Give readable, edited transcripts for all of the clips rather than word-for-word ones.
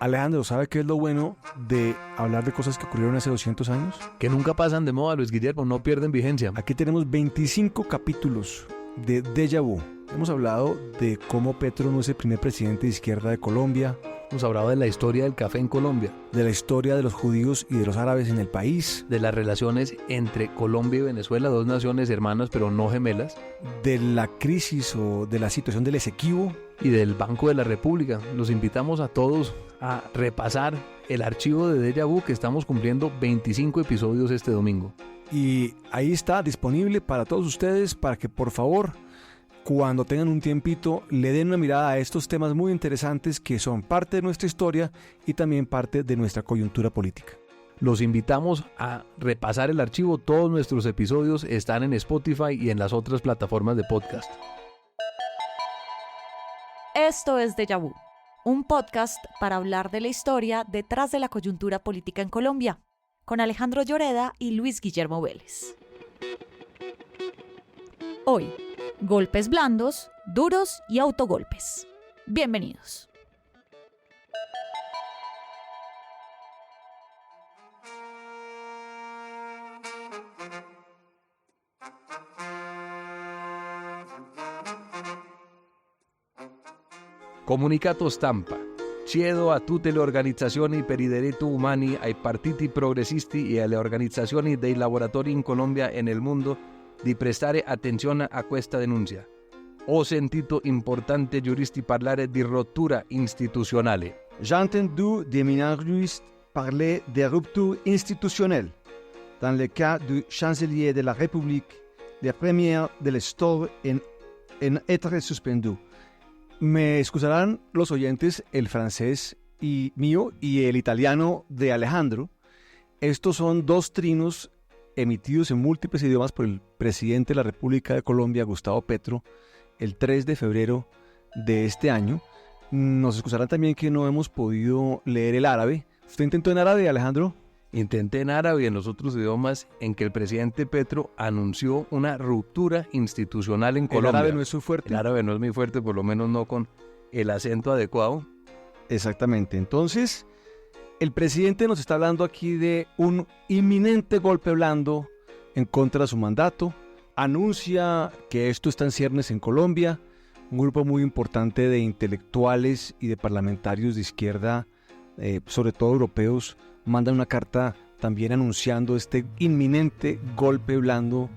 Alejandro, ¿sabe qué es lo bueno de hablar de cosas que ocurrieron hace 200 años? Que nunca pasan de moda, Luis Guillermo, no pierden vigencia. Aquí tenemos 25 capítulos de Déjà Vu. Hemos hablado de cómo Petro no es el primer presidente de izquierda de Colombia. Hemos hablado de la historia del café en Colombia. De la historia de los judíos y de los árabes en el país. De las relaciones entre Colombia y Venezuela, dos naciones hermanas pero no gemelas. De la crisis o de la situación del Esequibo. Y del Banco de la República. Los invitamos a todos a repasar el archivo de Déjà Vu, que estamos cumpliendo 25 episodios este domingo. Y ahí está disponible para todos ustedes, para que por favor, cuando tengan un tiempito, le den una mirada a estos temas muy interesantes que son parte de nuestra historia y también parte de nuestra coyuntura política. Los invitamos a repasar el archivo. Todos nuestros episodios están en Spotify y en las otras plataformas de podcast. Esto es Déjà Vu, un podcast para hablar de la historia detrás de la coyuntura política en Colombia, con Alejandro Lloreda y Luis Guillermo Vélez. Hoy, golpes blandos, duros y autogolpes. Bienvenidos. Comunicato stampa. Chiedo a tutte le organizzazioni per i diritti umani, ai partiti progressisti e alle organizzazioni dei lavoratori in Colombia e nel mondo di prestare attenzione a questa denuncia. Ho sentito importanti giuristi parlare di rottura istituzionale. J'ai entendu des éminents juristes parler de rupture institutionnelle dans le cas du chancelier de la République, le premier de l'histoire en être suspendu. Me excusarán los oyentes el francés mío y el italiano de Alejandro. Estos son dos trinos emitidos en múltiples idiomas por el presidente de la República de Colombia, Gustavo Petro, el 3 de febrero de este año. Nos excusarán también que no hemos podido leer el árabe. ¿Usted intentó en árabe, Alejandro? Intenté en árabe y en los otros idiomas en que el presidente Petro anunció una ruptura institucional en Colombia. El árabe no es su fuerte. El árabe no es muy fuerte, por lo menos no con el acento adecuado. Exactamente. Entonces, el presidente nos está hablando aquí de un inminente golpe blando en contra de su mandato. Anuncia que esto está en ciernes en Colombia. Un grupo muy importante de intelectuales y de parlamentarios de izquierda, sobre todo europeos, mandan una carta también anunciando este inminente golpe blando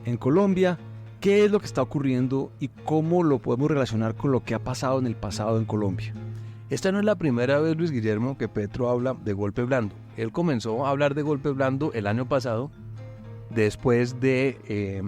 en Colombia. ¿Qué es lo que está ocurriendo y cómo lo podemos relacionar con lo que ha pasado en el pasado en Colombia? Esta no es la primera vez, Luis Guillermo, que Petro habla de golpe blando. Él comenzó a hablar de golpe blando el año pasado, después de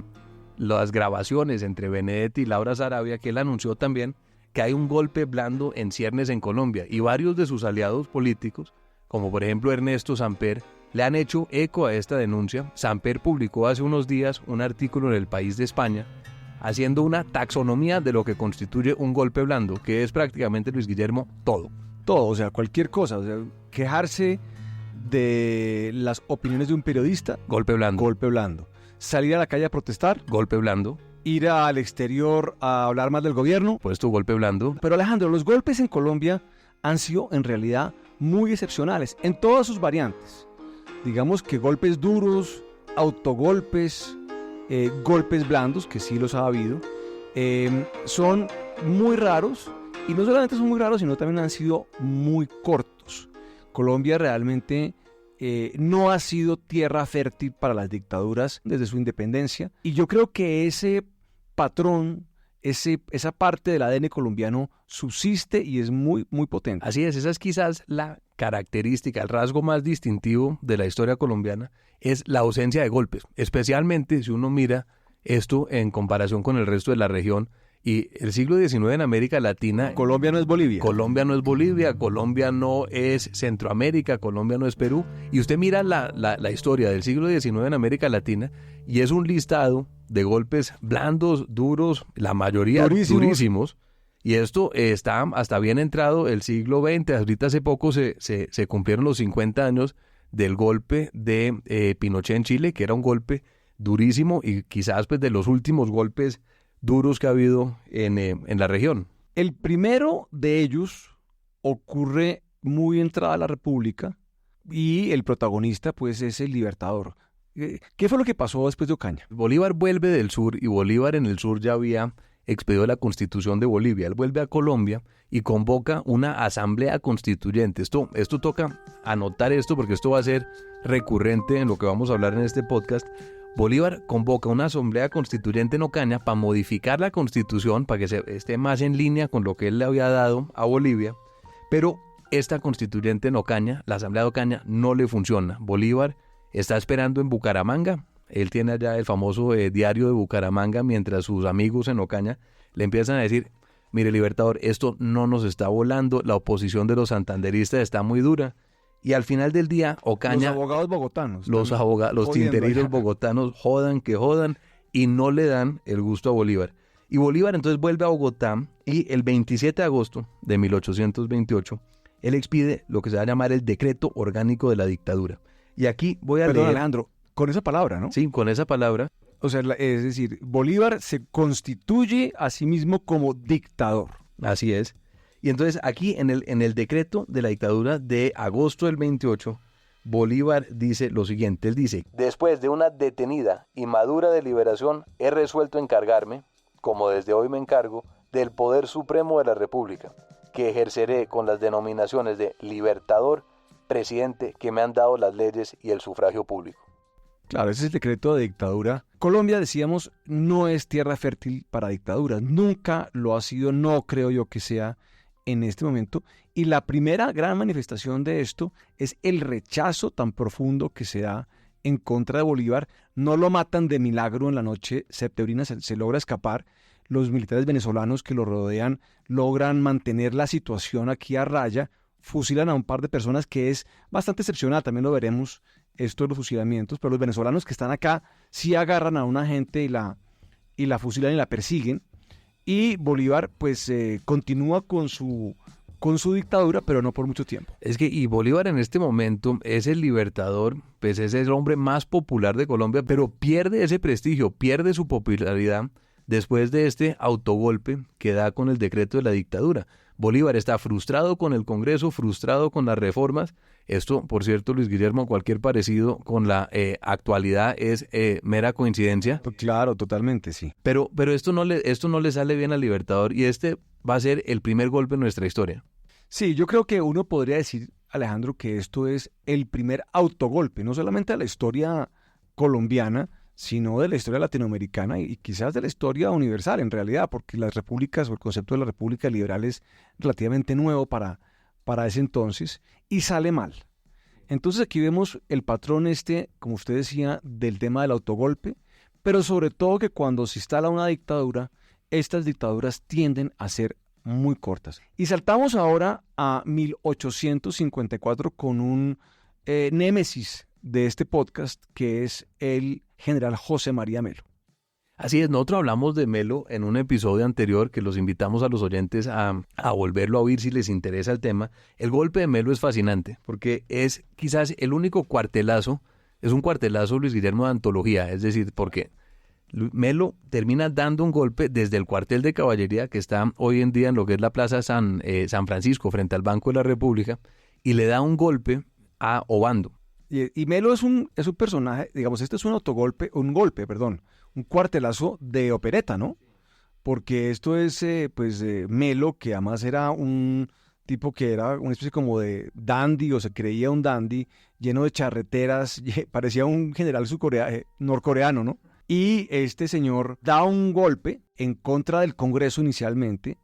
las grabaciones entre Benedetti y Laura Sarabia, que él anunció también que hay un golpe blando en ciernes en Colombia, y varios de sus aliados políticos, como por ejemplo Ernesto Samper, le han hecho eco a esta denuncia. Samper publicó hace unos días un artículo en El País de España haciendo una taxonomía de lo que constituye un golpe blando, que es prácticamente, Luis Guillermo, todo. Todo, o sea, cualquier cosa. O sea, quejarse de las opiniones de un periodista. Golpe blando. Golpe blando. Salir a la calle a protestar. Golpe blando. Ir al exterior a hablar más del gobierno. Puesto golpe blando. Pero Alejandro, los golpes en Colombia han sido en realidad muy excepcionales en todas sus variantes. Digamos que golpes duros, autogolpes, golpes blandos, que sí los ha habido, son muy raros, y no solamente son muy raros, sino también han sido muy cortos. Colombia realmente no ha sido tierra fértil para las dictaduras desde su independencia, y yo creo que ese patrón, esa parte del ADN colombiano subsiste y es muy, muy potente. Así es, esa es quizás la característica, el rasgo más distintivo de la historia colombiana, es la ausencia de golpes, especialmente si uno mira esto en comparación con el resto de la región. Y el siglo XIX en América Latina... Colombia no es Bolivia. Colombia no es Bolivia, Colombia no es Centroamérica, Colombia no es Perú. Y usted mira la historia del siglo XIX en América Latina y es un listado de golpes blandos, duros, la mayoría durísimos. Y esto está hasta bien entrado el siglo XX. Ahorita hace poco se cumplieron los 50 años del golpe de Pinochet en Chile, que era un golpe durísimo y quizás pues de los últimos golpes duros que ha habido en la región. El primero de ellos ocurre muy entrada a la República y el protagonista pues es el Libertador. ¿Qué fue lo que pasó después de Ocaña? Bolívar vuelve del sur y Bolívar en el sur ya había expedido la Constitución de Bolivia. Él vuelve a Colombia y convoca una asamblea constituyente. Esto toca anotar esto porque esto va a ser recurrente en lo que vamos a hablar en este podcast. Bolívar convoca una asamblea constituyente en Ocaña para modificar la Constitución, para que esté más en línea con lo que él le había dado a Bolivia, pero esta constituyente en Ocaña, la asamblea de Ocaña, no le funciona. Bolívar está esperando en Bucaramanga. Él tiene allá el famoso diario de Bucaramanga, mientras sus amigos en Ocaña le empiezan a decir: mire, Libertador, esto no nos está volando, la oposición de los santanderistas está muy dura. Y al final del día, Ocaña... Los abogados bogotanos. Los tinterillos bogotanos jodan que jodan y no le dan el gusto a Bolívar. Y Bolívar entonces vuelve a Bogotá y el 27 de agosto de 1828, él expide lo que se va a llamar el Decreto Orgánico de la Dictadura. Y aquí voy a leer... Alejandro, con esa palabra, ¿no? Sí, con esa palabra. O sea, es decir, Bolívar se constituye a sí mismo como dictador. Así es. Y entonces aquí en el decreto de la dictadura de agosto del 28, Bolívar dice lo siguiente. Él dice: después de una detenida y madura deliberación, he resuelto encargarme, como desde hoy me encargo, del poder supremo de la República, que ejerceré con las denominaciones de Libertador, presidente, que me han dado las leyes y el sufragio público. Claro, ese es el decreto de dictadura. Colombia, decíamos, no es tierra fértil para dictaduras. Nunca lo ha sido, no creo yo que sea en este momento. Y la primera gran manifestación de esto es el rechazo tan profundo que se da en contra de Bolívar. No lo matan de milagro en la noche septembrina, se logra escapar. Los militares venezolanos que lo rodean logran mantener la situación aquí a raya, fusilan a un par de personas, que es bastante excepcional, también lo veremos esto de los fusilamientos, pero los venezolanos que están acá sí agarran a una gente y la fusilan y la persiguen, y Bolívar pues continúa con su dictadura, pero no por mucho tiempo. Es que y Bolívar en este momento es el libertador, pues es el hombre más popular de Colombia, pero pierde ese prestigio, pierde su popularidad después de este autogolpe que da con el decreto de la dictadura. Bolívar está frustrado con el Congreso, frustrado con las reformas. Esto, por cierto, Luis Guillermo, cualquier parecido con la actualidad es mera coincidencia. Claro, totalmente, sí. Pero esto no le sale bien al Libertador, y este va a ser el primer golpe en nuestra historia. Sí, yo creo que uno podría decir, Alejandro, que esto es el primer autogolpe, no solamente de la historia colombiana, sino de la historia latinoamericana y quizás de la historia universal en realidad, porque las repúblicas o el concepto de la república liberal es relativamente nuevo para ese entonces, y sale mal. Entonces aquí vemos el patrón como usted decía, del tema del autogolpe, pero sobre todo que cuando se instala una dictadura, estas dictaduras tienden a ser muy cortas. Y saltamos ahora a 1854 con un némesis de este podcast, que es el general José María Melo. Así es, nosotros hablamos de Melo en un episodio anterior que los invitamos a los oyentes a volverlo a oír si les interesa el tema. El golpe de Melo es fascinante porque es quizás el único cuartelazo, es un cuartelazo, Luis Guillermo, de antología, es decir, porque Melo termina dando un golpe desde el cuartel de caballería que está hoy en día en lo que es la Plaza San Francisco frente al Banco de la República, y le da un golpe a Obando. Y Melo es un personaje, digamos, este es un un cuartelazo de opereta, ¿no? Porque esto es, Melo, que además era un tipo que era una especie como de dandy, o se creía un dandy, lleno de charreteras, parecía un general norcoreano, ¿no? Y este señor da un golpe en contra del Congreso inicialmente,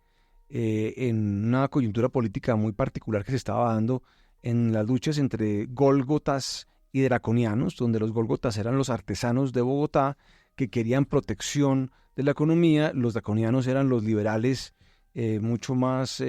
en una coyuntura política muy particular que se estaba dando en las luchas entre gólgotas y draconianos, donde los gólgotas eran los artesanos de Bogotá que querían protección de la economía, los draconianos eran los liberales mucho más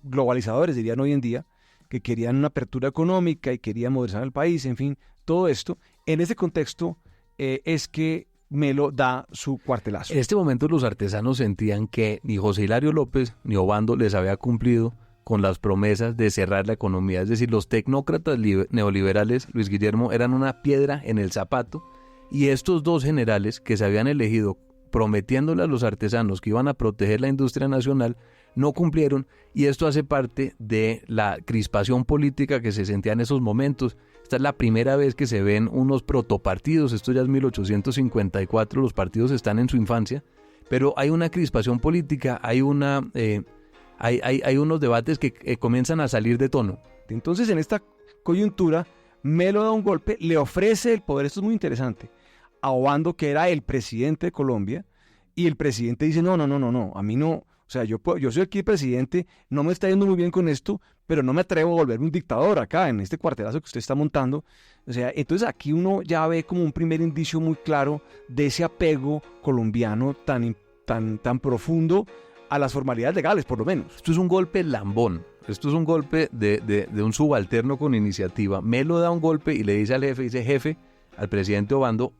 globalizadores, dirían hoy en día, que querían una apertura económica y querían modernizar el país, en fin, todo esto. En ese contexto es que Melo da su cuartelazo. En este momento los artesanos sentían que ni José Hilario López ni Obando les había cumplido con las promesas de cerrar la economía. Es decir, los tecnócratas neoliberales, Luis Guillermo, eran una piedra en el zapato, y estos dos generales que se habían elegido prometiéndole a los artesanos que iban a proteger la industria nacional, no cumplieron, y esto hace parte de la crispación política que se sentía en esos momentos. Esta es la primera vez que se ven unos protopartidos, esto ya es 1854, los partidos están en su infancia, pero hay una crispación política, hay unos debates que comienzan a salir de tono. Entonces, en esta coyuntura, Melo da un golpe, le ofrece el poder, esto es muy interesante, a Obando, que era el presidente de Colombia, y el presidente dice, no, a mí no, o sea, yo soy aquí el presidente, no me está yendo muy bien con esto, pero no me atrevo a volverme un dictador acá, en este cuartelazo que usted está montando. O sea, entonces aquí uno ya ve como un primer indicio muy claro de ese apego colombiano tan profundo a las formalidades legales, por lo menos. Esto es un golpe lambón, esto es un golpe de un subalterno con iniciativa. Melo da un golpe y le dice al jefe, al presidente Obando,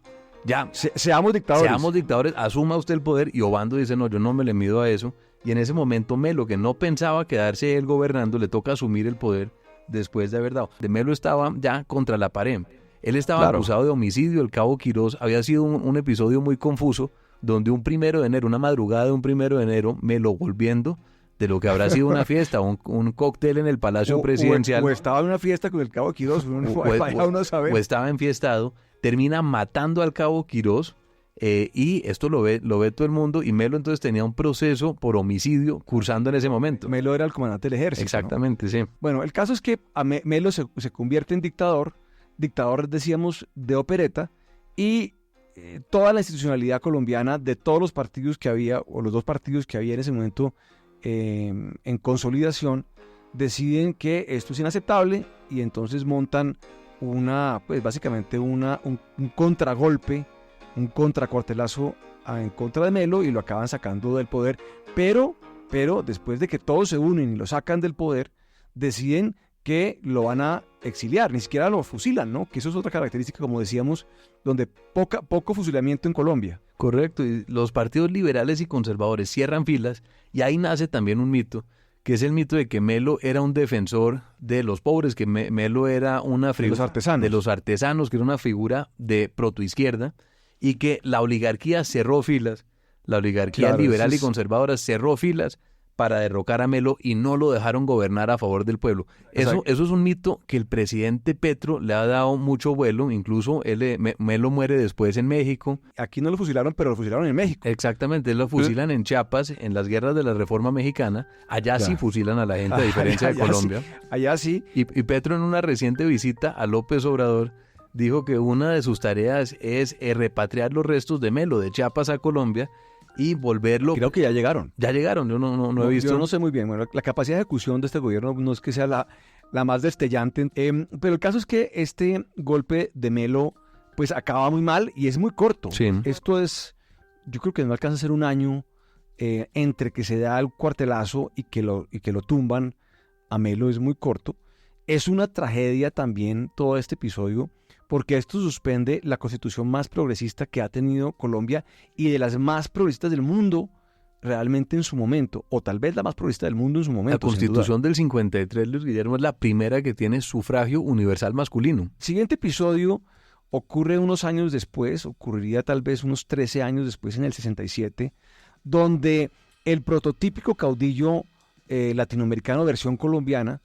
ya, seamos dictadores, asuma usted el poder, y Obando dice, no, yo no me le mido a eso, y en ese momento Melo, que no pensaba quedarse él gobernando, le toca asumir el poder después de haber dado. De Melo estaba ya contra la pared, él estaba acusado de homicidio, el cabo Quirós, había sido un episodio muy confuso, donde un 1 de enero, una madrugada de un 1 de enero, Melo volviendo de lo que habrá sido una fiesta, un cóctel en el Palacio Presidencial. O estaba en una fiesta con el cabo Quirós, o estaba enfiestado, termina matando al cabo Quirós, y esto lo ve todo el mundo, y Melo entonces tenía un proceso por homicidio cursando en ese momento. Melo era el comandante del ejército. Exactamente, ¿no? Sí. Bueno, el caso es que Melo se convierte en dictador, decíamos, de opereta, y toda la institucionalidad colombiana de todos los partidos que había, o los 2 partidos que había en ese momento en consolidación, deciden que esto es inaceptable, y entonces montan básicamente un contragolpe, un contracuartelazo en contra de Melo, y lo acaban sacando del poder, pero después de que todos se unen y lo sacan del poder, deciden que lo van a exiliar, ni siquiera lo fusilan, ¿no? Que eso es otra característica, como decíamos, donde poco fusilamiento en Colombia. Correcto, y los partidos liberales y conservadores cierran filas, y ahí nace también un mito, que es el mito de que Melo era un defensor de los pobres, que Melo era una figura de los artesanos, que era una figura de protoizquierda, y que la oligarquía cerró filas, la oligarquía liberal y conservadora cerró filas para derrocar a Melo, y no lo dejaron gobernar a favor del pueblo. Eso es un mito que el presidente Petro le ha dado mucho vuelo, incluso Melo muere después en México. Aquí no lo fusilaron, pero lo fusilaron en México. Exactamente, lo fusilan en Chiapas, en las guerras de la Reforma Mexicana. Allá sí fusilan a la gente, a diferencia de Colombia. Sí, allá sí. Y Petro, en una reciente visita a López Obrador, dijo que una de sus tareas es repatriar los restos de Melo de Chiapas a Colombia, y volverlo. Creo que ya llegaron. Ya llegaron, yo no he visto. Yo no sé muy bien. Bueno, la capacidad de ejecución de este gobierno no es que sea la más destellante, pero el caso es que este golpe de Melo pues acaba muy mal y es muy corto. Sí. Esto es, yo creo que no alcanza a ser un año entre que se da el cuartelazo y que lo tumban a Melo, es muy corto. Es una tragedia también todo este episodio, porque esto suspende la constitución más progresista que ha tenido Colombia y de las más progresistas del mundo realmente en su momento, o tal vez la más progresista del mundo en su momento. La Constitución del 53, Luis Guillermo, es la primera que tiene sufragio universal masculino. El siguiente episodio ocurre unos años después, ocurriría tal vez unos 13 años después, en el 67, donde el prototípico caudillo latinoamericano versión colombiana,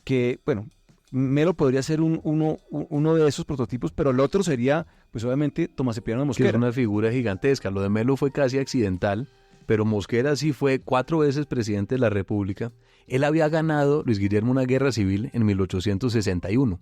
que, bueno, Melo podría ser uno de esos prototipos, pero el otro sería, pues obviamente, Tomás Cipriano de Mosquera. Que es una figura gigantesca. Lo de Melo fue casi accidental, pero Mosquera sí fue 4 veces presidente de la República. Él había ganado, Luis Guillermo, una guerra civil en 1861,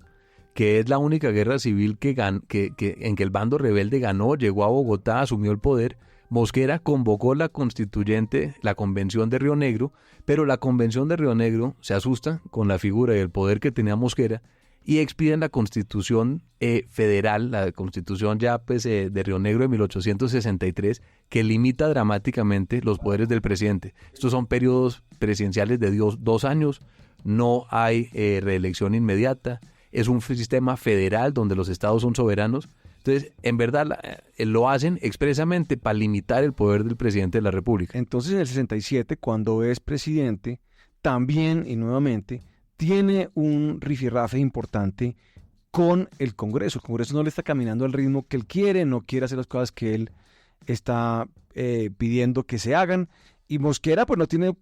que es la única guerra civil en que el bando rebelde ganó, llegó a Bogotá, asumió el poder. Mosquera convocó la constituyente, la Convención de Río Negro, pero la Convención de Río Negro se asusta con la figura y el poder que tenía Mosquera y expiden la Constitución federal, la Constitución ya pues, de Río Negro de 1863, que limita dramáticamente los poderes del presidente. Estos son periodos presidenciales de 2 años, no hay reelección inmediata, es un sistema federal donde los estados son soberanos. Entonces, en verdad, lo hacen expresamente para limitar el poder del presidente de la República. Entonces, en el 67, cuando es presidente, también y nuevamente tiene un rifirrafe importante con el Congreso. El Congreso no le está caminando al ritmo que él quiere, no quiere hacer las cosas que él está pidiendo que se hagan, Y Mosquera pues no tiene,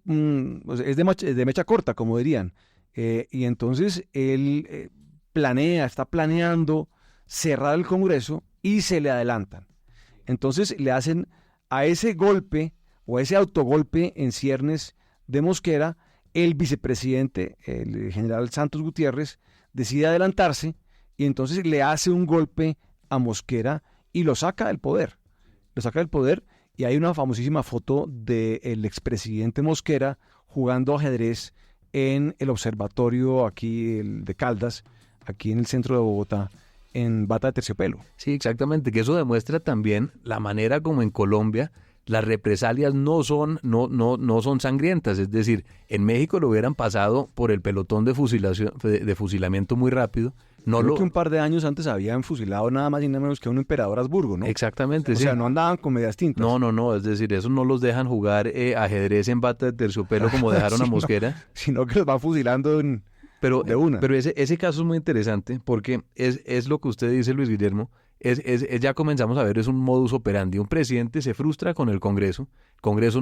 es de mecha corta, como dirían. Y entonces él está planeando cerrar el Congreso y se le adelantan. Entonces le hacen a ese golpe o a ese autogolpe en ciernes de Mosquera, el vicepresidente, el general Santos Gutiérrez, decide adelantarse y entonces le hace un golpe a Mosquera y lo saca del poder. Lo saca del poder y hay una famosísima foto del expresidente Mosquera jugando ajedrez en el observatorio aquí de Caldas, aquí en el centro de Bogotá, en bata de terciopelo. Sí, exactamente, que eso demuestra también la manera como en Colombia las represalias no son sangrientas, es decir, en México lo hubieran pasado por el pelotón de fusilamiento muy rápido. Creo que un par de años antes habían fusilado nada más y nada menos que a un emperador Habsburgo, ¿no? Exactamente, sí. O sea, no andaban con medias tintas. No, es decir, eso no los dejan jugar ajedrez en bata de terciopelo como dejaron a Mosquera. Sino que los van fusilando de una. Pero ese caso es muy interesante porque es lo que usted dice, Luis Guillermo, ya comenzamos a ver, es un modus operandi. Un presidente se frustra con el Congreso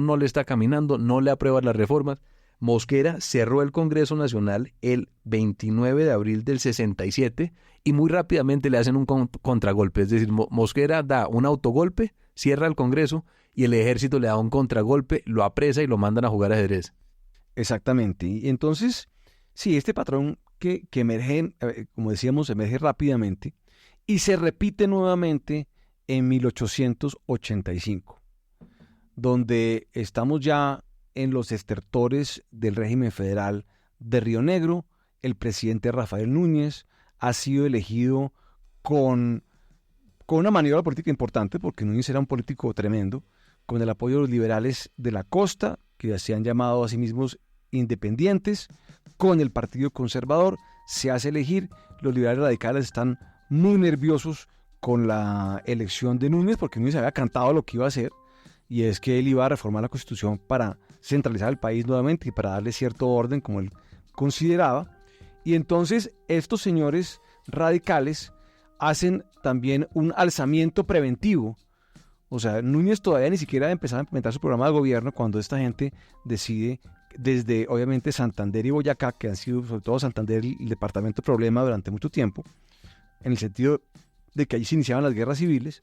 no le está caminando, no le aprueba las reformas. Mosquera cerró el Congreso Nacional el 29 de abril del 67 y muy rápidamente le hacen un contragolpe. Es decir, Mosquera da un autogolpe, cierra el Congreso y el ejército le da un contragolpe, lo apresa y lo mandan a jugar ajedrez. Exactamente. Y entonces, sí, este patrón que emerge, como decíamos, emerge rápidamente y se repite nuevamente en 1885, donde estamos ya en los estertores del régimen federal de Río Negro. El presidente Rafael Núñez ha sido elegido con una maniobra política importante, porque Núñez era un político tremendo, con el apoyo de los liberales de la costa, que se han llamado a sí mismos independientes, con el Partido Conservador, se hace elegir. Los liberales radicales están muy nerviosos con la elección de Núñez, porque Núñez había cantado lo que iba a hacer, y es que él iba a reformar la Constitución para centralizar el país nuevamente y para darle cierto orden como él consideraba. Y entonces estos señores radicales hacen también un alzamiento preventivo. O sea, Núñez todavía ni siquiera empezaba a implementar su programa de gobierno cuando esta gente decide, desde obviamente Santander y Boyacá, que han sido sobre todo Santander el departamento problema durante mucho tiempo, en el sentido de que allí se iniciaban las guerras civiles,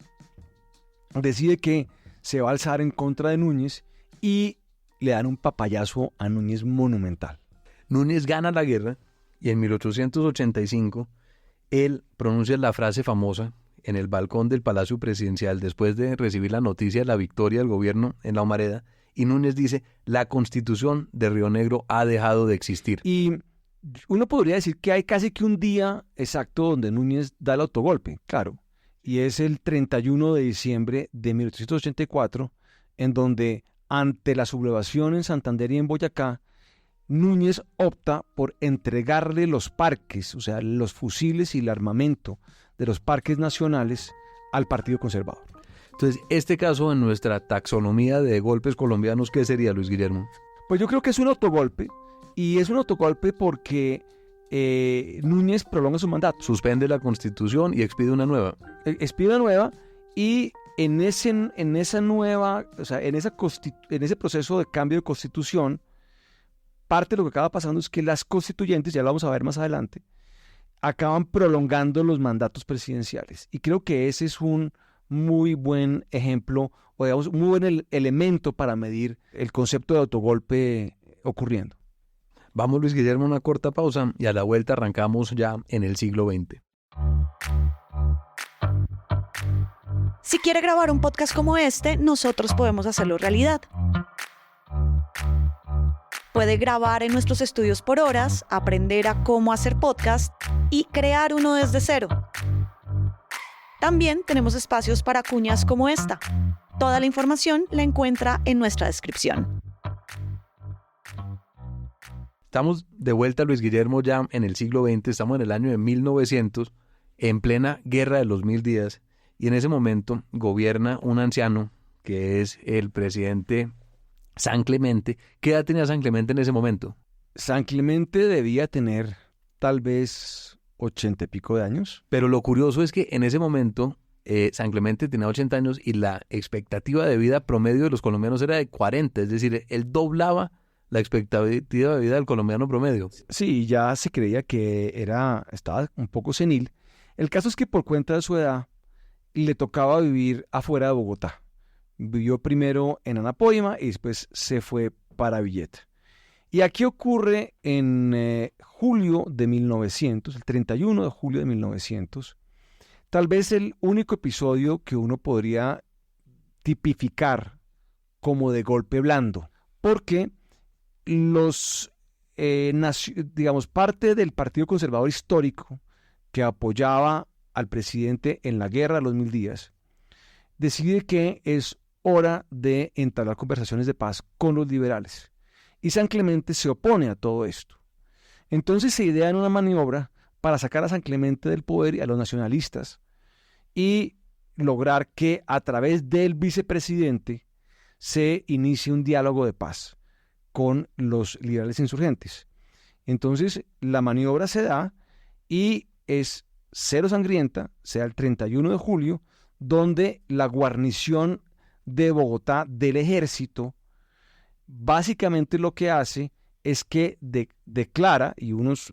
decide que se va a alzar en contra de Núñez y le dan un papayazo a Núñez monumental. Núñez gana la guerra y en 1885 él pronuncia la frase famosa en el balcón del Palacio Presidencial después de recibir la noticia de la victoria del gobierno en la Humareda, y Núñez dice: la Constitución de Río Negro ha dejado de existir. Y uno podría decir que hay casi que un día exacto donde Núñez da el autogolpe, claro, y es el 31 de diciembre de 1884, en donde ante la sublevación en Santander y en Boyacá, Núñez opta por entregarle los parques, o sea, los fusiles y el armamento de los parques nacionales al Partido Conservador. Entonces, este caso en nuestra taxonomía de golpes colombianos, ¿qué sería, Luis Guillermo? Pues yo creo que es un autogolpe, y es un autogolpe porque Núñez prolonga su mandato. Suspende la Constitución y expide una nueva. Expide una nueva, y en esa nueva, o sea, en ese proceso de cambio de Constitución, parte de lo que acaba pasando es que las constituyentes, ya lo vamos a ver más adelante, acaban prolongando los mandatos presidenciales. Y creo que ese es un muy buen ejemplo, o digamos, muy buen elemento para medir el concepto de autogolpe ocurriendo. Vamos, Luis Guillermo, a una corta pausa y a la vuelta arrancamos ya en el siglo XX. Si quiere grabar un podcast como este, nosotros podemos hacerlo realidad. Puede grabar en nuestros estudios por horas, aprender a cómo hacer podcast y crear uno desde cero. También tenemos espacios para cuñas como esta. Toda la información la encuentra en nuestra descripción. Estamos de vuelta, Luis Guillermo, ya en el siglo XX, estamos en el año de 1900, en plena Guerra de los 1000 días, y en ese momento gobierna un anciano que es el presidente San Clemente. ¿Qué edad tenía San Clemente en ese momento? San Clemente debía tener tal vez 80 y pico de años. Pero lo curioso es que en ese momento San Clemente tenía 80 años y la expectativa de vida promedio de los colombianos era de 40, es decir, él doblaba la expectativa de vida del colombiano promedio. Sí, ya se creía que estaba un poco senil. El caso es que por cuenta de su edad le tocaba vivir afuera de Bogotá. Vivió primero en Anapoima y después se fue para Villeta. Y aquí ocurre en julio de 1900, el 31 de julio de 1900, tal vez el único episodio que uno podría tipificar como de golpe blando, porque parte del Partido Conservador Histórico que apoyaba al presidente en la guerra de los 1000 días, decide que es hora de entablar conversaciones de paz con los liberales. Y San Clemente se opone a todo esto. Entonces se idean una maniobra para sacar a San Clemente del poder y a los nacionalistas y lograr que a través del vicepresidente se inicie un diálogo de paz con los liberales insurgentes. Entonces la maniobra se da y es cero sangrienta, se da el 31 de julio, donde la guarnición de Bogotá del ejército básicamente lo que hace es que declara, y unos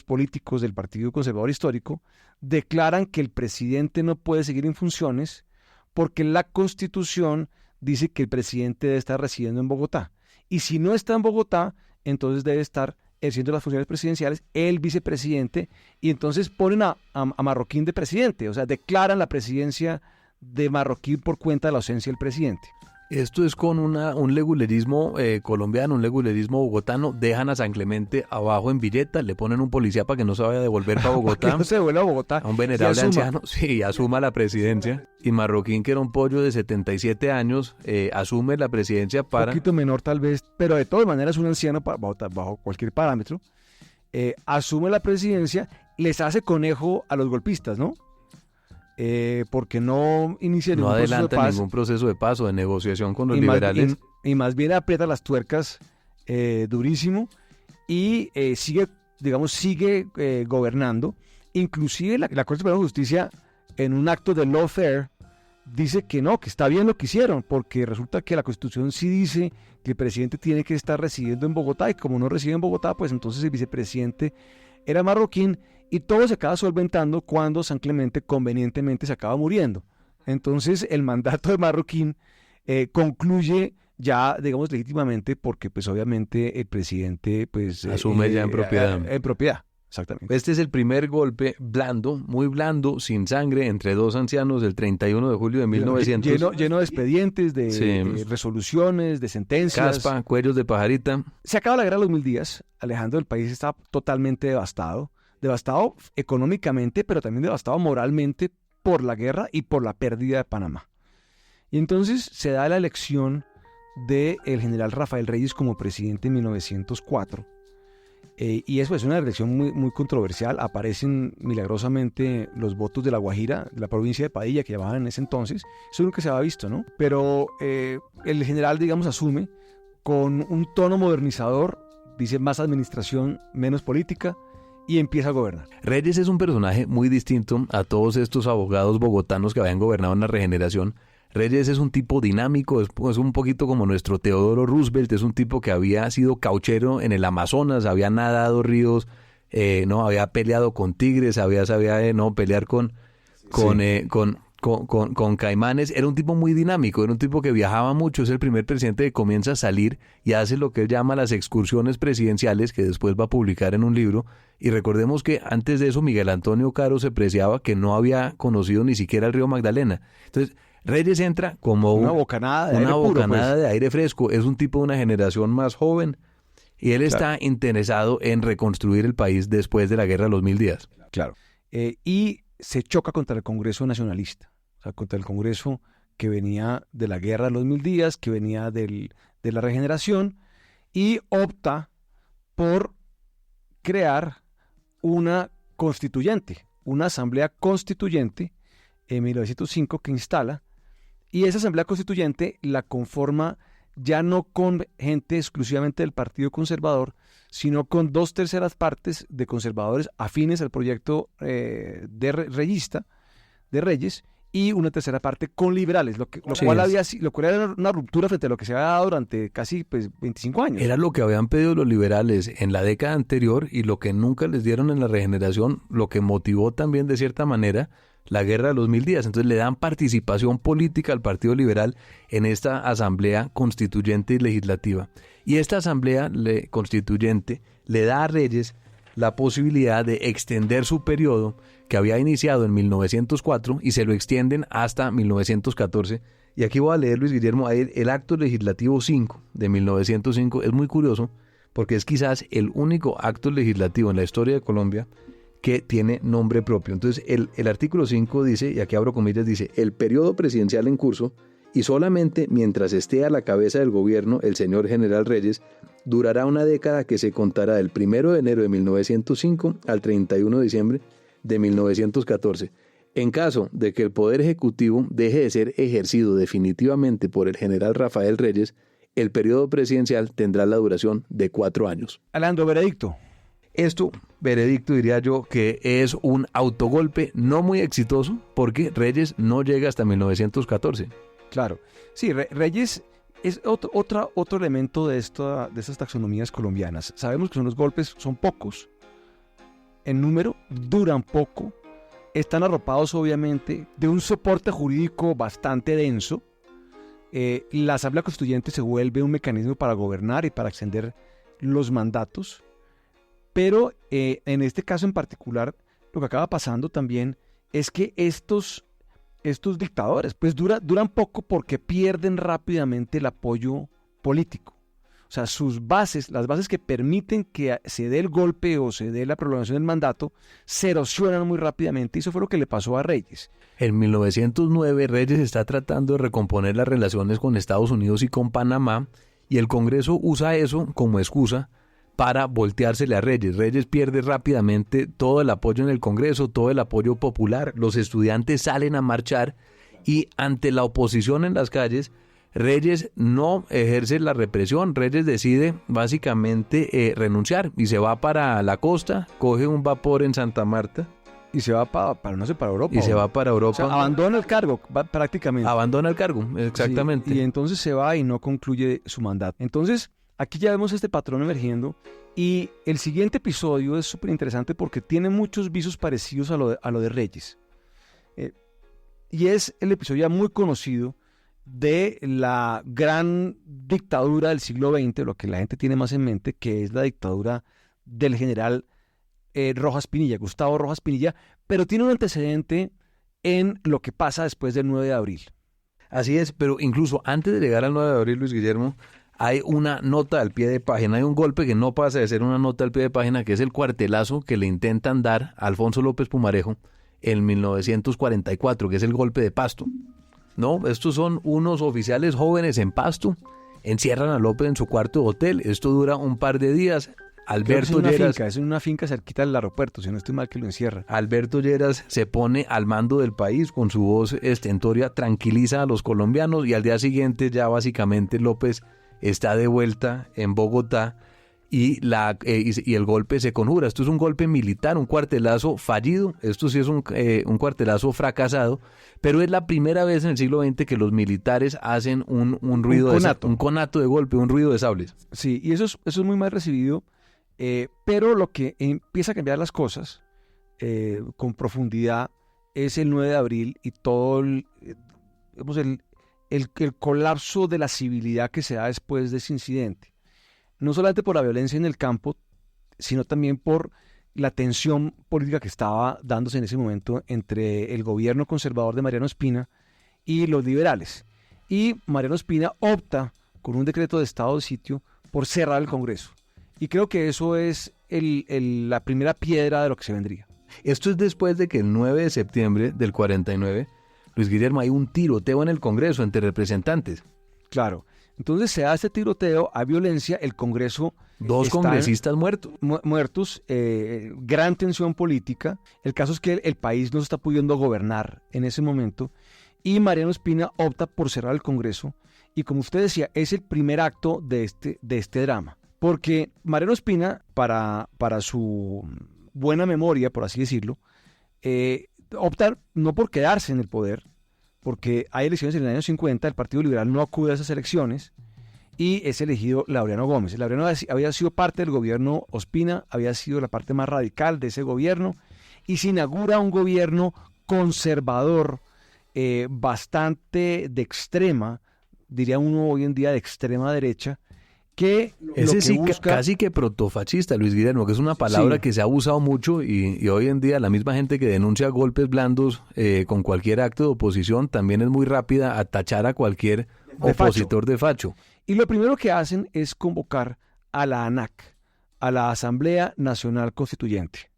políticos del Partido Conservador Histórico declaran que el presidente no puede seguir en funciones porque la Constitución dice que el presidente debe estar residiendo en Bogotá. Y si no está en Bogotá, entonces debe estar ejerciendo las funciones presidenciales el vicepresidente, y entonces ponen a Marroquín de presidente, o sea, declaran la presidencia de Marroquín por cuenta de la ausencia del presidente. Esto es con un legulerismo colombiano, un legulerismo bogotano. Dejan a San Clemente abajo en Villeta, le ponen un policía para que no se vaya a devolver para Bogotá. Que no se devuelva a Bogotá. A un venerable anciano, sí, asuma la presidencia. Y Marroquín, que era un pollo de 77 años, asume la presidencia para... Un poquito menor tal vez, pero de todas maneras un anciano bajo cualquier parámetro. Asume la presidencia, les hace conejo a los golpistas, ¿no? Porque no inicia ningún proceso de paz. Ningún proceso de paz o de negociación con los liberales. Y más bien aprieta las tuercas durísimo y sigue gobernando. Inclusive la Corte Suprema de Justicia, en un acto de lawfare, dice que no, que está bien lo que hicieron, porque resulta que la Constitución sí dice que el presidente tiene que estar residiendo en Bogotá, y como no reside en Bogotá, pues entonces el vicepresidente era Marroquín, y todo se acaba solventando cuando San Clemente convenientemente se acaba muriendo. Entonces el mandato de Marroquín concluye ya, digamos, legítimamente, porque pues obviamente el presidente pues asume ya en propiedad. En propiedad, exactamente. Este es el primer golpe blando, muy blando, sin sangre, entre dos ancianos, el 31 de julio de 1900. Lleno de expedientes, de resoluciones, de sentencias. Caspa, cuellos de pajarita. Se acaba la guerra de los 1000 días, Alejandro, el país está totalmente devastado económicamente, pero también devastado moralmente por la guerra y por la pérdida de Panamá. Y entonces se da la elección del general Rafael Reyes como presidente en 1904. Y eso es una elección muy, muy controversial. Aparecen milagrosamente los votos de La Guajira, de la provincia de Padilla, que llamaban en ese entonces. Eso nunca se había visto, ¿no? Pero el general, digamos, asume con un tono modernizador, dice más administración, menos política, y empieza a gobernar. Reyes es un personaje muy distinto a todos estos abogados bogotanos que habían gobernado en la regeneración. Reyes es un tipo dinámico, es un poquito como nuestro Teodoro Roosevelt, es un tipo que había sido cauchero en el Amazonas, había nadado ríos, no había peleado con tigres, sabía pelear con caimanes. Era un tipo muy dinámico, era un tipo que viajaba mucho, es el primer presidente que comienza a salir y hace lo que él llama las excursiones presidenciales, que después va a publicar en un libro. Y recordemos que antes de eso Miguel Antonio Caro se preciaba que no había conocido ni siquiera el río Magdalena. Entonces Reyes entra como una bocanada de aire fresco. Es un tipo de una generación más joven y él está interesado en reconstruir el país después de la guerra de los 1000 días. Claro. Y se choca contra el Congreso nacionalista, o sea, contra el Congreso que venía de la guerra de los 1000 días, que venía de la regeneración, y opta por crear una constituyente, una asamblea constituyente en 1905 que instala. Y esa asamblea constituyente la conforma ya no con gente exclusivamente del Partido Conservador, sino con 2/3 partes de conservadores afines al proyecto reyista, de Reyes, y una tercera parte con liberales, lo cual era una ruptura frente a lo que se había dado durante casi 25 años. Era lo que habían pedido los liberales en la década anterior y lo que nunca les dieron en la regeneración, lo que motivó también de cierta manera la guerra de los 1000 días. Entonces le dan participación política al Partido Liberal en esta asamblea constituyente y legislativa. Y esta asamblea constituyente le da a Reyes la posibilidad de extender su periodo que había iniciado en 1904 y se lo extienden hasta 1914. Y aquí voy a leer, Luis Guillermo, el acto legislativo 5 de 1905. Es muy curioso porque es quizás el único acto legislativo en la historia de Colombia que tiene nombre propio. Entonces el artículo 5 dice, y aquí abro comillas, dice: el periodo presidencial en curso y solamente mientras esté a la cabeza del gobierno el señor general Reyes, durará una década que se contará del 1 de enero de 1905 al 31 de diciembre de 1914. En caso de que el Poder Ejecutivo deje de ser ejercido definitivamente por el general Rafael Reyes, el periodo presidencial tendrá la duración de 4 años. Alejandro, veredicto. Esto, veredicto, diría yo, que es un autogolpe no muy exitoso porque Reyes no llega hasta 1914. Claro. Sí, Reyes es otro elemento de estas taxonomías colombianas. Sabemos que los golpes son pocos, en número, duran poco, están arropados obviamente de un soporte jurídico bastante denso. La Asamblea Constituyente se vuelve un mecanismo para gobernar y para extender los mandatos, pero en este caso en particular lo que acaba pasando también es que estos dictadores pues duran poco porque pierden rápidamente el apoyo político. O sea, las bases que permiten que se dé el golpe o se dé la prolongación del mandato, se erosionan muy rápidamente, y eso fue lo que le pasó a Reyes. En 1909, Reyes está tratando de recomponer las relaciones con Estados Unidos y con Panamá, y el Congreso usa eso como excusa para volteársele a Reyes. Reyes pierde rápidamente todo el apoyo en el Congreso, todo el apoyo popular, los estudiantes salen a marchar, y ante la oposición en las calles, Reyes no ejerce la represión. Reyes decide básicamente renunciar y se va para la costa, coge un vapor en Santa Marta. Y se va para Europa. Y se va para Europa. O sea, abandona el cargo prácticamente. Abandona el cargo, exactamente. Sí, y entonces se va y no concluye su mandato. Entonces, aquí ya vemos este patrón emergiendo, y el siguiente episodio es súper interesante porque tiene muchos visos parecidos a lo de Reyes. Y es el episodio ya muy conocido de la gran dictadura del siglo XX, lo que la gente tiene más en mente, que es la dictadura del general Rojas Pinilla, Gustavo Rojas Pinilla, pero tiene un antecedente en lo que pasa después del 9 de abril. Así es, pero incluso antes de llegar al 9 de abril, Luis Guillermo, hay una nota al pie de página, hay un golpe que no pasa de ser una nota al pie de página, que es el cuartelazo que le intentan dar a Alfonso López Pumarejo en 1944, que es el golpe de Pasto. No, estos son unos oficiales jóvenes en Pasto, encierran a López en su cuarto de hotel, esto dura un par de días. Alberto Lleras, es una finca cerquita del aeropuerto, si no estoy mal que lo encierra. Alberto Lleras se pone al mando del país con su voz estentoria, tranquiliza a los colombianos, y al día siguiente ya básicamente López está de vuelta en Bogotá y el golpe se conjura. Esto es un golpe militar, un cuartelazo fallido, esto sí es un cuartelazo fracasado, pero es la primera vez en el siglo XX que los militares hacen un ruido un conato de golpe, un ruido de sables. Sí, y eso es muy mal recibido, pero lo que empieza a cambiar las cosas con profundidad es el 9 de abril y todo el colapso de la civilidad que se da después de ese incidente. No solamente por la violencia en el campo, sino también por la tensión política que estaba dándose en ese momento entre el gobierno conservador de Mariano Ospina y los liberales. Y Mariano Ospina opta, con un decreto de estado de sitio, por cerrar el Congreso. Y creo que eso es la primera piedra de lo que se vendría. Esto es después de que el 9 de septiembre del 49, Luis Guillermo, hay un tiroteo en el Congreso entre representantes. Claro. Entonces se da este tiroteo, hay violencia, el Congreso... Dos congresistas muertos, gran tensión política. El caso es que el país no se está pudiendo gobernar en ese momento, y Mariano Ospina opta por cerrar el Congreso, y como usted decía, es el primer acto de este drama. Porque Mariano Ospina, para su buena memoria, por así decirlo, opta no por quedarse en el poder, porque hay elecciones en el año 50, el Partido Liberal no acude a esas elecciones y es elegido Laureano Gómez. Laureano había sido parte del gobierno Ospina, había sido la parte más radical de ese gobierno y se inaugura un gobierno conservador, bastante de extrema, diría uno hoy en día de extrema derecha, que ese lo que sí, busca... casi que protofascista, Luis Guillermo, que es una palabra que se ha usado mucho y hoy en día la misma gente que denuncia golpes blandos con cualquier acto de oposición también es muy rápida a tachar a cualquier opositor de facho. Y lo primero que hacen es convocar a la ANAC, a la Asamblea Nacional Constituyente.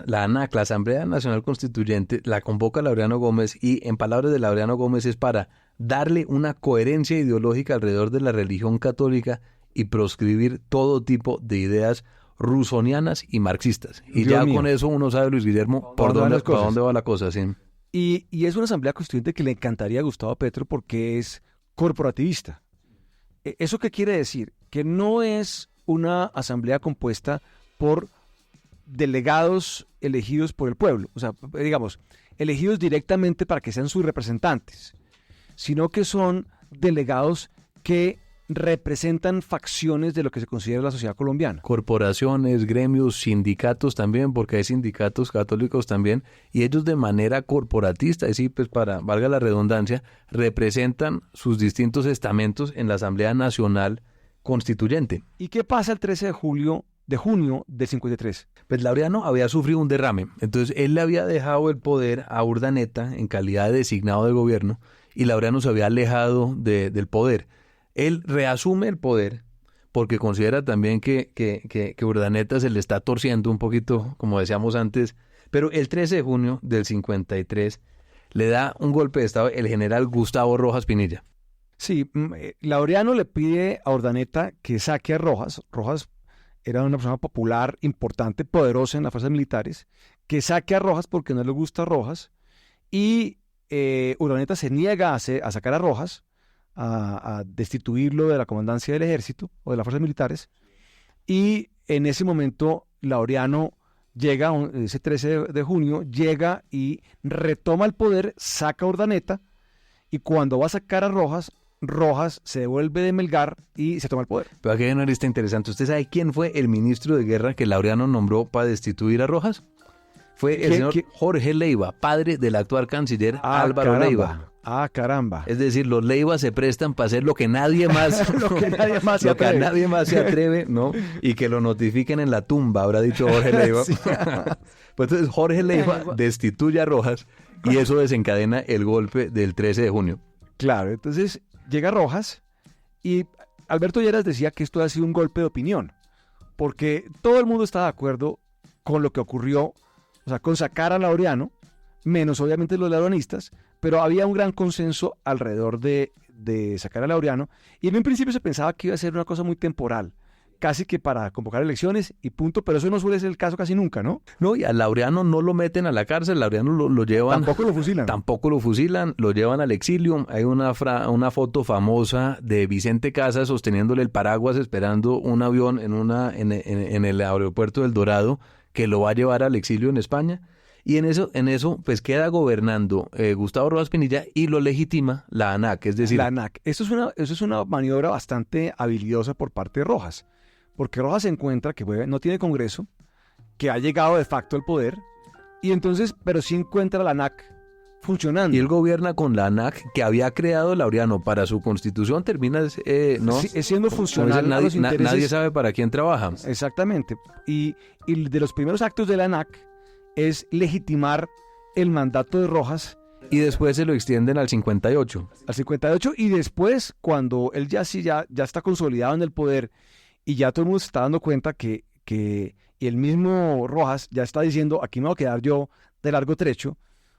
La ANAC, la Asamblea Nacional Constituyente, la convoca Laureano Gómez y en palabras de Laureano Gómez es para darle una coherencia ideológica alrededor de la religión católica y proscribir todo tipo de ideas rusonianas y marxistas. Y Dios ya mío. Con eso uno sabe, Luis Guillermo, por dónde va la cosa. Sí. Y es una asamblea constituyente que le encantaría a Gustavo Petro porque es corporativista. ¿Eso qué quiere decir? Que no es una asamblea compuesta por delegados elegidos por el pueblo, o sea, digamos, elegidos directamente para que sean sus representantes, sino que son delegados que representan facciones de lo que se considera la sociedad colombiana. Corporaciones, gremios, sindicatos también, porque hay sindicatos católicos también, y ellos de manera corporatista, es decir, pues para, valga la redundancia, representan sus distintos estamentos en la Asamblea Nacional Constituyente. ¿Y qué pasa el 13 de junio del 53? Pues Laureano había sufrido un derrame, entonces él le había dejado el poder a Urdaneta en calidad de designado de gobierno, y Laureano se había alejado del poder. Él reasume el poder porque considera también que Urdaneta se le está torciendo un poquito, como decíamos antes, pero el 13 de junio del 53 le da un golpe de estado el general Gustavo Rojas Pinilla. Sí, Laureano le pide a Urdaneta que saque a Rojas. Rojas era una persona popular, importante, poderosa en las fuerzas militares, que saque a Rojas porque no le gusta a Rojas, y Urdaneta se niega a sacar a Rojas, a destituirlo de la comandancia del ejército o de las fuerzas militares, y en ese momento Laureano llega, ese 13 de junio, llega y retoma el poder, saca a Urdaneta, y cuando va a sacar a Rojas, Rojas se devuelve de Melgar y se toma el poder. Pero aquí hay una lista interesante. ¿Usted sabe quién fue el ministro de guerra que Laureano nombró para destituir a Rojas? Fue el señor Jorge Leiva, padre del actual canciller Álvaro Leiva. Ah, caramba. Es decir, los Leivas se prestan para hacer lo que nadie más, lo que nadie más se lo atreve. que nadie más se atreve, ¿no? Y que lo notifiquen en la tumba, habrá dicho Jorge Leiva. Sí. Pues entonces Jorge Leiva destituye a Rojas y eso desencadena el golpe del 13 de junio. Claro, entonces llega Rojas y Alberto Lleras decía que esto ha sido un golpe de opinión, porque todo el mundo está de acuerdo con lo que ocurrió, o sea, con sacar a Laureano, menos obviamente los laureanistas, pero había un gran consenso alrededor de sacar a Laureano, y en un principio se pensaba que iba a ser una cosa muy temporal, casi que para convocar elecciones y punto, pero eso no suele ser el caso casi nunca, ¿no? No, y a Laureano no lo meten a la cárcel, Laureano lo llevan... Tampoco lo fusilan. Tampoco lo fusilan, lo llevan al exilio. Hay una foto famosa de Vicente Casas sosteniéndole el paraguas esperando un avión en el aeropuerto del Dorado que lo va a llevar al exilio en España. Y en eso pues queda gobernando Gustavo Rojas Pinilla y lo legitima la ANAC, es decir... La ANAC. Eso es una maniobra bastante habilidosa por parte de Rojas, porque Rojas se encuentra que no tiene Congreso, que ha llegado de facto al poder, y entonces, pero sí encuentra la ANAC funcionando. Y él gobierna con la ANAC que había creado Laureano para su constitución, termina, ¿no? Sí, siendo funcional a los intereses... Nadie sabe para quién trabaja. Exactamente. Y de los primeros actos de la ANAC es legitimar el mandato de Rojas. Y después se lo extienden al 58. Al 58, y después, cuando él ya está consolidado en el poder y ya todo el mundo se está dando cuenta que y el mismo Rojas ya está diciendo, aquí me voy a quedar yo de largo trecho,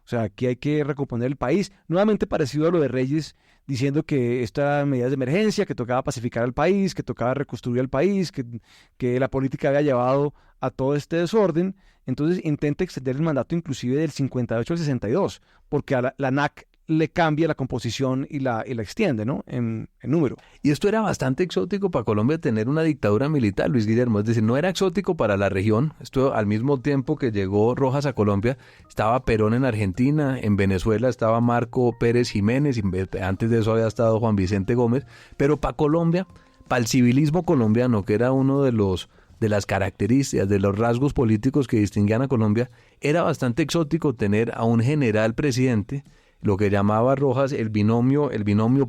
o sea, aquí hay que recomponer el país, nuevamente parecido a lo de Reyes, diciendo que estas eran medidas de emergencia, que tocaba pacificar al país, que tocaba reconstruir el país, que la política había llevado a todo este desorden. Entonces intenta extender el mandato inclusive del 58 al 62, porque a la ANAC le cambia la composición y la extiende, ¿no? En número. Y esto era bastante exótico para Colombia, tener una dictadura militar, Luis Guillermo. Es decir, no era exótico para la región. Esto al mismo tiempo que llegó Rojas a Colombia, estaba Perón en Argentina, en Venezuela estaba Marco Pérez Jiménez, y antes de eso había estado Juan Vicente Gómez. Pero para Colombia, para el civilismo colombiano, que era uno de las características, de los rasgos políticos que distinguían a Colombia, era bastante exótico tener a un general presidente, lo que llamaba Rojas el binomio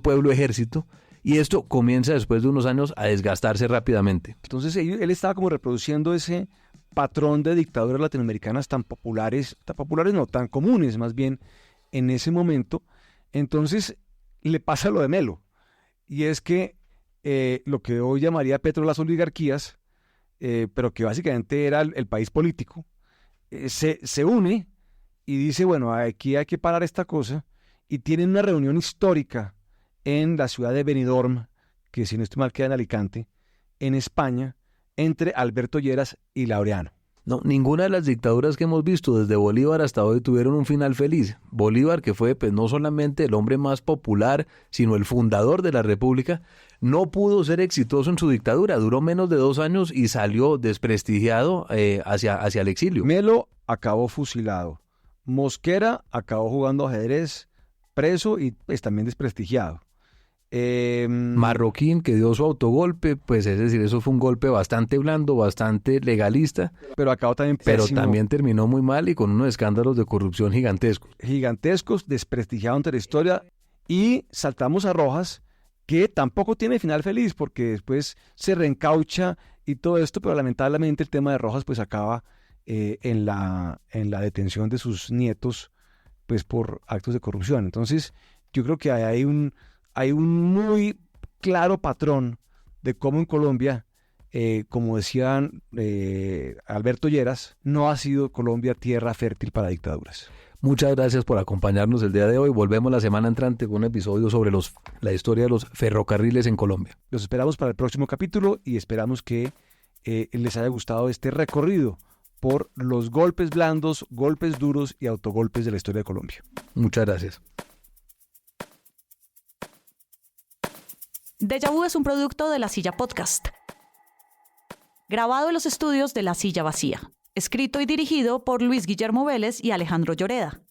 pueblo-ejército, y esto comienza después de unos años a desgastarse rápidamente. Entonces él estaba como reproduciendo ese patrón de dictaduras latinoamericanas tan populares no, tan comunes más bien en ese momento. Entonces le pasa lo de Melo, y es que lo que hoy llamaría Petro las oligarquías, pero que básicamente era el país político, se une y dice, bueno, aquí hay que parar esta cosa, y tienen una reunión histórica en la ciudad de Benidorm, que si no estoy mal queda en Alicante, en España, entre Alberto Lleras y Laureano. No, ninguna de las dictaduras que hemos visto desde Bolívar hasta hoy tuvieron un final feliz. Bolívar, que fue pues no solamente el hombre más popular, sino el fundador de la República, no pudo ser exitoso en su dictadura. Duró menos de 2 años y salió desprestigiado hacia el exilio. Melo acabó fusilado. Mosquera acabó jugando ajedrez, preso y pues también desprestigiado. Marroquín, que dio su autogolpe, pues es decir, eso fue un golpe bastante blando, bastante legalista, pero acabó también pésimo. Pero también terminó muy mal y con unos escándalos de corrupción gigantescos, desprestigiado ante la historia. Y saltamos a Rojas, que tampoco tiene final feliz, porque después se reencaucha y todo esto, pero lamentablemente el tema de Rojas pues acaba en la detención de sus nietos pues por actos de corrupción. Entonces yo creo que hay un muy claro patrón de cómo en Colombia, como decían Alberto Lleras, no ha sido Colombia tierra fértil para dictaduras. Muchas gracias por acompañarnos el día de hoy. Volvemos la semana entrante con un episodio sobre la historia de los ferrocarriles en Colombia. Los esperamos para el próximo capítulo y esperamos que les haya gustado este recorrido por los golpes blandos, golpes duros y autogolpes de la historia de Colombia. Muchas gracias. Déjà Vu es un producto de La Silla Podcast. Grabado en los estudios de La Silla Vacía. Escrito y dirigido por Luis Guillermo Vélez y Alejandro Lloreda.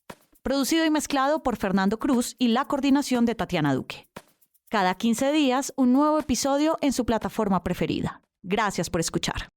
Producido y mezclado por Fernando Cruz y la coordinación de Tatiana Duque. Cada 15 días, un nuevo episodio en su plataforma preferida. Gracias por escuchar.